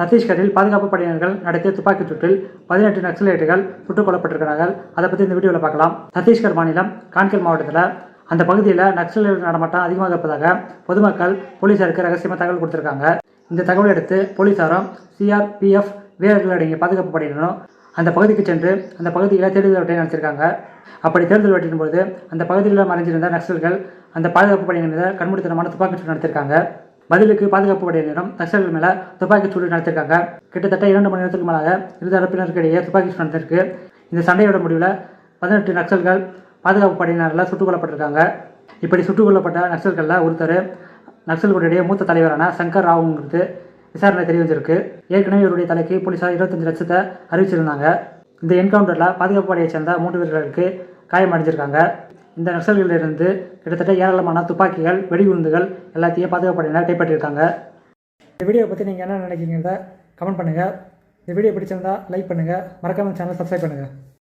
சத்தீஸ்கரில் பாதுகாப்பு படையினர்கள் நடத்திய துப்பாக்கிச் சூட்டில் 18 நக்சலைட்டுகள் சுட்டுக் கொல்லப்பட்டிருக்கிறார்கள். அதை பற்றி இந்த வீடியோவில் பார்க்கலாம். சத்தீஸ்கர் மாநிலம் கான்கர் மாவட்டத்தில் அந்த பகுதியில் நக்சலைட் நடமாட்டம் அதிகமாக இருப்பதாக பொதுமக்கள் போலீசாருக்கு ரகசியமாக தகவல் கொடுத்திருக்காங்க. இந்த தகவலை எடுத்து போலீசாரும் CRPF வீரர்கள் அடங்கிய பாதுகாப்பு படையினரும் அந்த பகுதிக்கு சென்று அந்த பகுதியில் தேடுதல் வேட்டை நடத்திருக்காங்க. அப்படி தேடுதல் வேட்டையின் போது அந்த பகுதியில் மறைஞ்சிருந்த நக்சல்கள் அந்த பாதுகாப்பு படையினர் மீது கண்மூடித்தனமான துப்பாக்கிச்சூடு நடத்திருக்காங்க. பதிலுக்கு பாதுகாப்பு படையினரும் நக்சல்கள் மேலே துப்பாக்கிச்சூடு நடத்திருக்காங்க. கிட்டத்தட்ட 2 மணி நேரத்துக்கு மேலாக இரு தரப்பினருக்கு இடையே துப்பாக்கிச்சூடு நடத்திருக்கு. இந்த சண்டையோட முடிவில் 18 நக்சல்கள் பாதுகாப்பு படையினரால் சுட்டுக் கொல்லப்பட்டிருக்காங்க. இப்படி சுட்டுக் கொல்லப்பட்ட நக்சல்களில் ஒருத்தர் நக்சல்களுடைய மூத்த தலைவரான சங்கர் ராவுங்கிறது விசாரணை தெரிவிச்சிருக்கு. ஏற்கனவே இவருடைய தலைக்கு போலீசார் 25 லட்சத்தை அறிவிச்சிருந்தாங்க. இந்த என்கவுண்டரில் பாதுகாப்பு படையை சேர்ந்த 3 வீரர்களுக்கு காயம் அடைஞ்சிருக்காங்க. இந்த நக்சல்களிலிருந்து கிட்டத்தட்ட ஏராளமான துப்பாக்கிகள், வெடிகுண்டுகள் எல்லாத்தையும் பாதுகாப்பு படையினர் கைப்பற்றியிருக்காங்க. இந்த வீடியோவை பற்றி நீங்கள் என்ன நினைக்கிறீங்க கமெண்ட் பண்ணுங்கள். இந்த வீடியோ பிடிச்சிருந்தால் லைக் பண்ணுங்கள். மறக்காமல் சேனல் சப்ஸ்கிரைப் பண்ணுங்கள்.